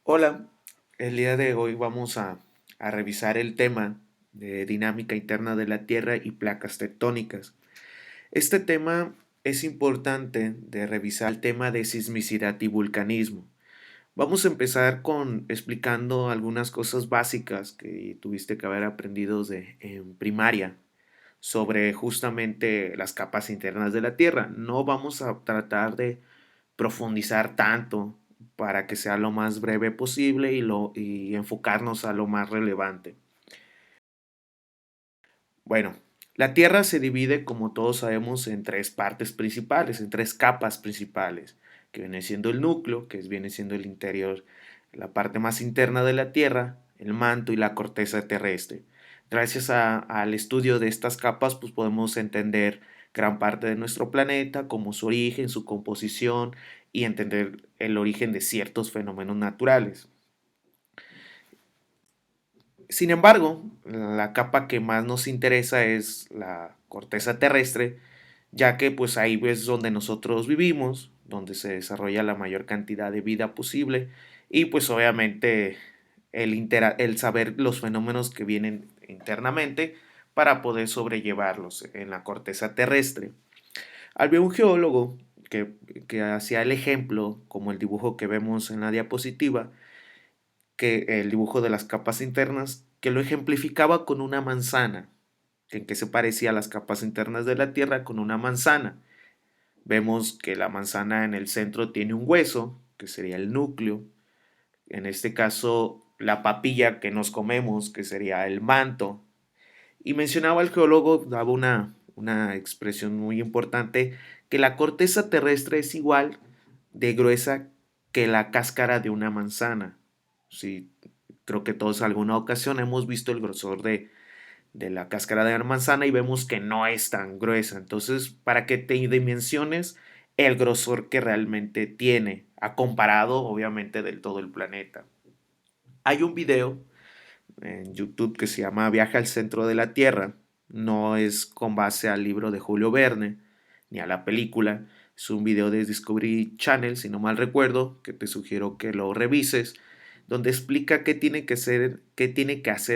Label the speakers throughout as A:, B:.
A: Hola, el día de hoy vamos a revisar el tema de dinámica interna de la Tierra y placas tectónicas. Este tema es importante de revisar el tema de sismicidad y vulcanismo. Vamos a empezar con explicando algunas cosas básicas que tuviste que haber aprendido en primaria sobre justamente las capas internas de la Tierra. No vamos a tratar de profundizar tanto para que sea lo más breve posible y enfocarnos a lo más relevante. Bueno, la Tierra se divide, como todos sabemos, en tres partes principales, en tres capas principales, que viene siendo el núcleo, viene siendo el interior, la parte más interna de la Tierra, el manto y la corteza terrestre. Gracias al estudio de estas capas, pues podemos entender gran parte de nuestro planeta, como su origen, su composición y entender el origen de ciertos fenómenos naturales. Sin embargo, la capa que más nos interesa es la corteza terrestre, ya que pues ahí es donde nosotros vivimos, donde se desarrolla la mayor cantidad de vida posible y pues obviamente el saber los fenómenos que vienen internamente para poder sobrellevarlos en la corteza terrestre. Había un geólogo que hacía el ejemplo, como el dibujo que vemos en la diapositiva, que el dibujo de las capas internas, que lo ejemplificaba con una manzana, en que se parecía a las capas internas de la Tierra con una manzana. Vemos que la manzana en el centro tiene un hueso, que sería el núcleo. En este caso, la papilla que nos comemos, que sería el manto. Y mencionaba el geólogo, daba una expresión muy importante, que la corteza terrestre es igual de gruesa que la cáscara de una manzana. Sí, creo que todos en alguna ocasión hemos visto el grosor de la cáscara de la manzana y vemos que no es tan gruesa. Entonces, para que te dimensiones el grosor que realmente tiene, a comparado obviamente del todo el planeta. Hay un video en YouTube que se llama Viaje al centro de la Tierra. No es con base al libro de Julio Verne ni a la película. Es un video de Discovery Channel, si no mal recuerdo, que te sugiero que lo revises, donde explica qué tiene que hacer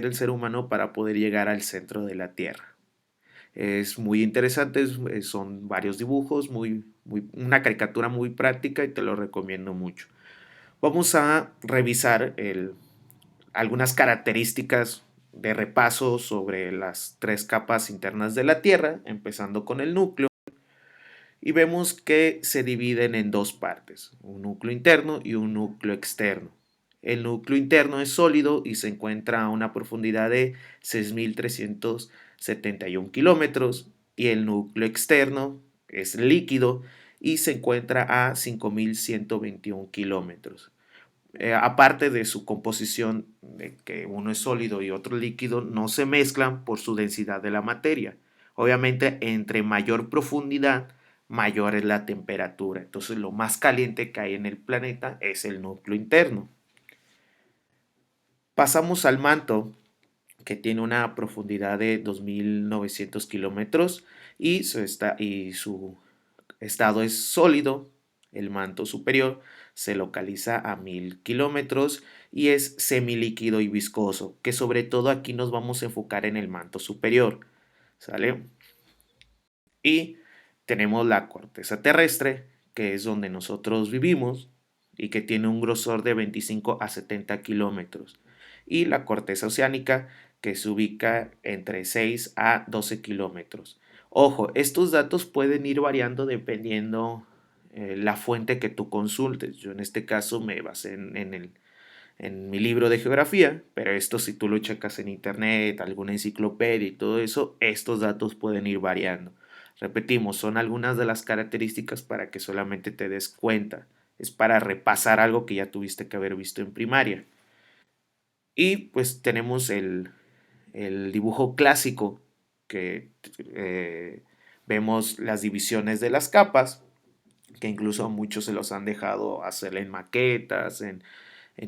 A: el ser humano para poder llegar al centro de la Tierra. Es muy interesante, son varios dibujos, una caricatura muy práctica y te lo recomiendo mucho. Vamos a revisar algunas características de repaso sobre las tres capas internas de la Tierra, empezando con el núcleo, y vemos que se dividen en dos partes, un núcleo interno y un núcleo externo. El núcleo interno es sólido y se encuentra a una profundidad de 6.371 kilómetros y el núcleo externo es líquido y se encuentra a 5.121 kilómetros. Aparte de su composición, de que uno es sólido y otro líquido, no se mezclan por su densidad de la materia. Obviamente, entre mayor profundidad, mayor es la temperatura. Entonces, lo más caliente que hay en el planeta es el núcleo interno. Pasamos al manto, que tiene una profundidad de 2.900 kilómetros y su estado es sólido. El manto superior se localiza a 1.000 kilómetros y es semilíquido y viscoso, que sobre todo aquí nos vamos a enfocar en el manto superior. ¿Sale? Y tenemos la corteza terrestre, que es donde nosotros vivimos y que tiene un grosor de 25 a 70 kilómetros. Y la corteza oceánica, que se ubica entre 6 a 12 kilómetros. Ojo, estos datos pueden ir variando dependiendo la fuente que tú consultes. Yo en este caso me basé en mi libro de geografía, pero esto si tú lo checas en internet, alguna enciclopedia y todo eso, estos datos pueden ir variando. Repetimos, son algunas de las características para que solamente te des cuenta. Es para repasar algo que ya tuviste que haber visto en primaria. Y pues tenemos el dibujo clásico que vemos las divisiones de las capas, que incluso a muchos se los han dejado hacer en maquetas, en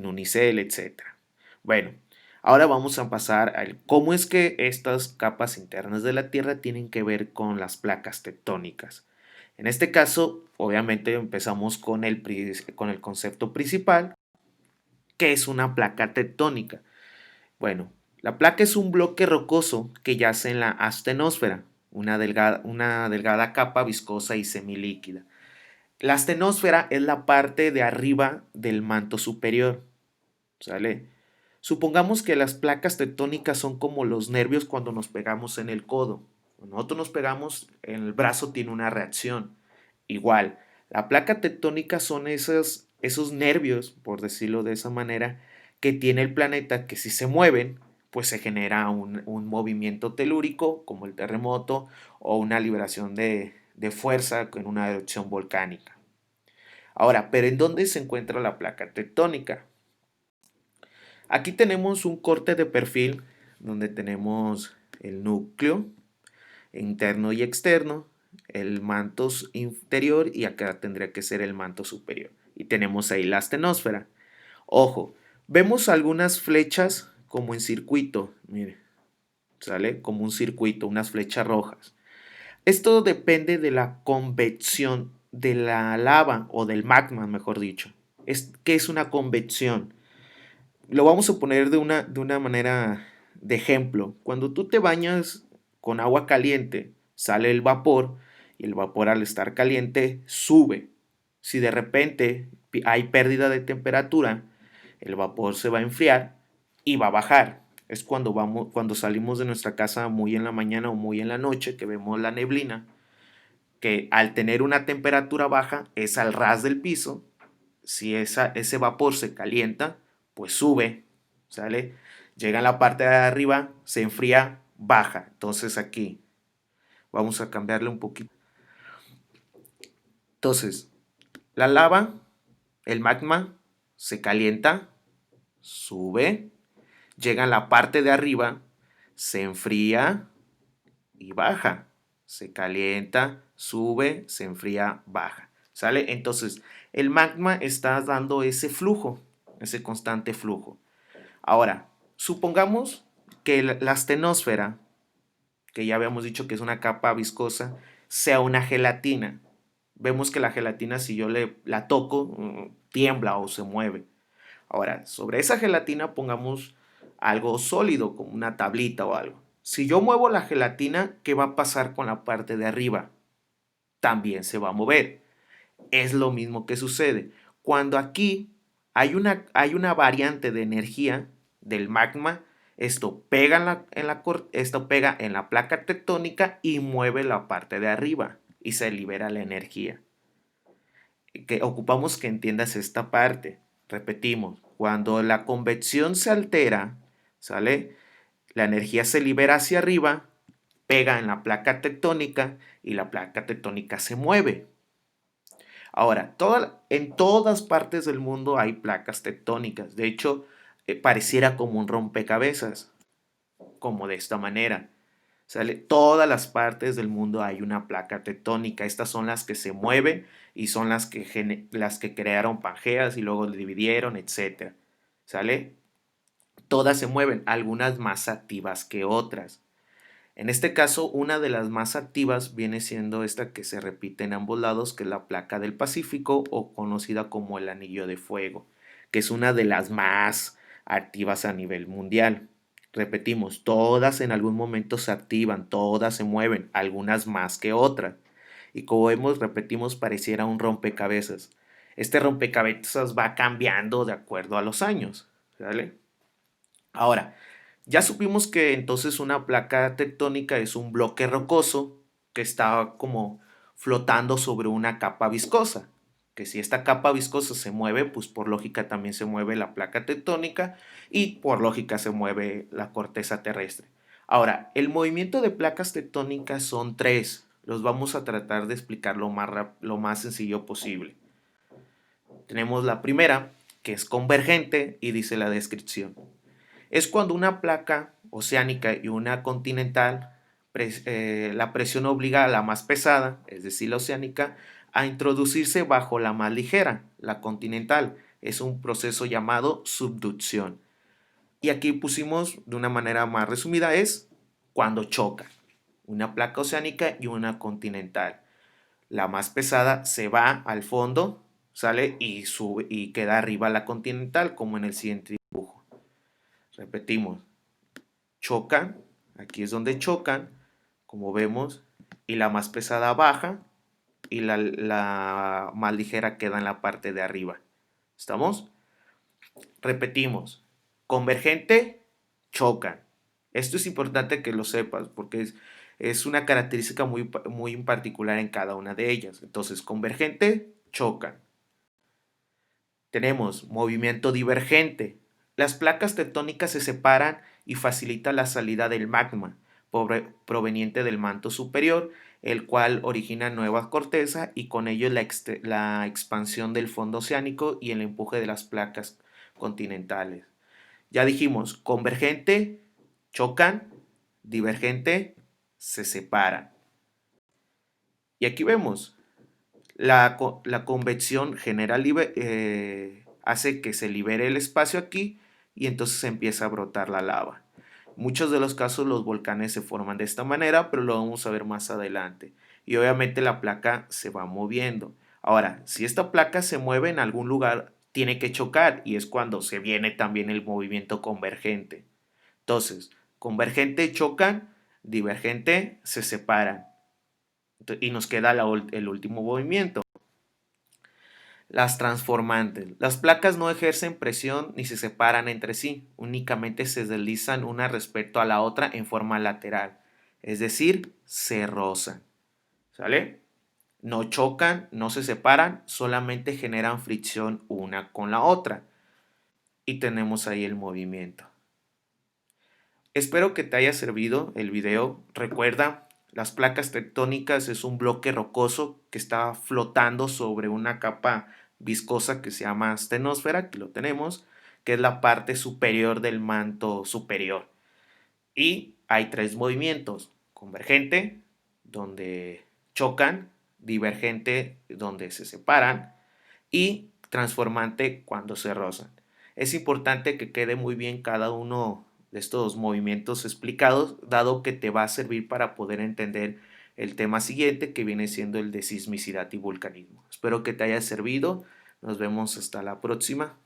A: unicel, etcétera. Bueno, ahora vamos a pasar al cómo es que estas capas internas de la Tierra tienen que ver con las placas tectónicas. En este caso, obviamente empezamos con el concepto principal, ¿Qué es una placa tectónica? Bueno, la placa es un bloque rocoso que yace en la astenosfera, una delgada capa viscosa y semilíquida. La astenosfera es la parte de arriba del manto superior, ¿sale? Supongamos que las placas tectónicas son como los nervios cuando nos pegamos en el codo. Cuando nosotros nos pegamos, en el brazo tiene una reacción. Igual, la placa tectónica son esos nervios, por decirlo de esa manera, que tiene el planeta que si se mueven, pues se genera un movimiento telúrico, como el terremoto, o una liberación de fuerza en una erupción volcánica. Ahora, ¿pero en dónde se encuentra la placa tectónica? Aquí tenemos un corte de perfil donde tenemos el núcleo interno y externo, el manto interior y acá tendría que ser el manto superior. Y tenemos ahí la astenosfera. Ojo, vemos algunas flechas como en circuito, mire, ¿sale? Como un circuito, unas flechas rojas. Esto depende de la convección de la lava o del magma, mejor dicho. ¿Qué es una convección? Lo vamos a poner de una manera de ejemplo. Cuando tú te bañas con agua caliente, sale el vapor y el vapor al estar caliente sube. Si de repente hay pérdida de temperatura, el vapor se va a enfriar y va a bajar. Es cuando salimos de nuestra casa muy en la mañana o muy en la noche, que vemos la neblina, que al tener una temperatura baja es al ras del piso. Si ese vapor se calienta, pues sube, ¿sale? Llega a la parte de arriba, se enfría, baja. Entonces aquí vamos a cambiarle un poquito. Entonces, la lava, el magma, se calienta, sube, llega a la parte de arriba, se enfría y baja. Se calienta, sube, se enfría, baja. ¿Sale? Entonces, el magma está dando ese flujo, ese constante flujo. Ahora, supongamos que la astenosfera, que ya habíamos dicho que es una capa viscosa, sea una gelatina. Vemos que la gelatina, si yo la toco, tiembla o se mueve. Ahora, sobre esa gelatina pongamos algo sólido, como una tablita o algo. Si yo muevo la gelatina, ¿qué va a pasar con la parte de arriba? También se va a mover. Es lo mismo que sucede. Cuando aquí hay una variante de energía del magma, esto pega en la placa tectónica y mueve la parte de arriba y se libera la energía. Que ocupamos que entiendas esta parte. Repetimos, cuando la convección se altera, ¿sale? La energía se libera hacia arriba, pega en la placa tectónica y la placa tectónica se mueve. Ahora, en todas partes del mundo hay placas tectónicas. De hecho, pareciera como un rompecabezas, como de esta manera. ¿Sale? Todas las partes del mundo hay una placa tectónica. Estas son las que se mueven y son las que crearon Pangeas y luego dividieron, etcétera. ¿Sale? Todas se mueven, algunas más activas que otras. En este caso, una de las más activas viene siendo esta que se repite en ambos lados, que es la placa del Pacífico o conocida como el Anillo de Fuego, que es una de las más activas a nivel mundial. Repetimos, todas en algún momento se activan, todas se mueven, algunas más que otras. Y como vemos, repetimos, pareciera un rompecabezas. Este rompecabezas va cambiando de acuerdo a los años, ¿vale? Ahora, ya supimos que entonces una placa tectónica es un bloque rocoso que está como flotando sobre una capa viscosa. Que si esta capa viscosa se mueve, pues por lógica también se mueve la placa tectónica y por lógica se mueve la corteza terrestre. Ahora, el movimiento de placas tectónicas son tres. Los vamos a tratar de explicar lo más sencillo posible. Tenemos la primera, que es convergente y dice la descripción. Es cuando una placa oceánica y una continental, la presión obliga a la más pesada, es decir, la oceánica, a introducirse bajo la más ligera, la continental. Es un proceso llamado subducción. Y aquí pusimos de una manera más resumida, es cuando chocan una placa oceánica y una continental. La más pesada se va al fondo ¿sale? Y sube y queda arriba la continental, como en el siguiente dibujo. Repetimos, chocan, aquí es donde chocan, como vemos, y la más pesada baja y la más ligera queda en la parte de arriba. ¿Estamos? Repetimos, convergente, chocan. Esto es importante que lo sepas porque es una característica muy particular en cada una de ellas. Entonces, convergente, chocan. Tenemos movimiento divergente. Las placas tectónicas se separan y facilita la salida del magma proveniente del manto superior, el cual origina nueva corteza y con ello la expansión del fondo oceánico y el empuje de las placas continentales. Ya dijimos, convergente, chocan, divergente, se separan. Y aquí vemos, la convección hace que se libere el espacio aquí y entonces se empieza a brotar la lava. Muchos de los casos los volcanes se forman de esta manera, pero lo vamos a ver más adelante. Y obviamente la placa se va moviendo. Ahora, si esta placa se mueve en algún lugar, tiene que chocar y es cuando se viene también el movimiento convergente. Entonces, convergente chocan, divergente se separan. Y nos queda el último movimiento. Las transformantes. Las placas no ejercen presión ni se separan entre sí, únicamente se deslizan una respecto a la otra en forma lateral, es decir, se rozan. ¿Sale? No chocan, no se separan, solamente generan fricción una con la otra. Y tenemos ahí el movimiento. Espero que te haya servido el video. Recuerda, las placas tectónicas es un bloque rocoso que está flotando sobre una capa viscosa que se llama astenosfera, que lo tenemos, que es la parte superior del manto superior. Y hay tres movimientos: convergente, donde chocan; divergente, donde se separan; y transformante, cuando se rozan. Es importante que quede muy bien cada uno de estos movimientos explicados, dado que te va a servir para poder entender el tema siguiente, que viene siendo el de sismicidad y vulcanismo. Espero que te haya servido. Nos vemos hasta la próxima.